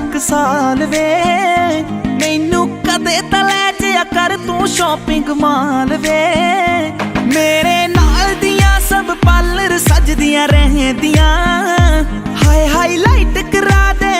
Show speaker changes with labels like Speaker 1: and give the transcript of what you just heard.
Speaker 1: 1 ਸਾਲ ਵੇ। मैनू कदे तां लै जिया कर तू शॉपिंग माल वे। मेरे नाल दियां सब पार्लर सजदियां रहदियां। हाय हाईलाइट करा दे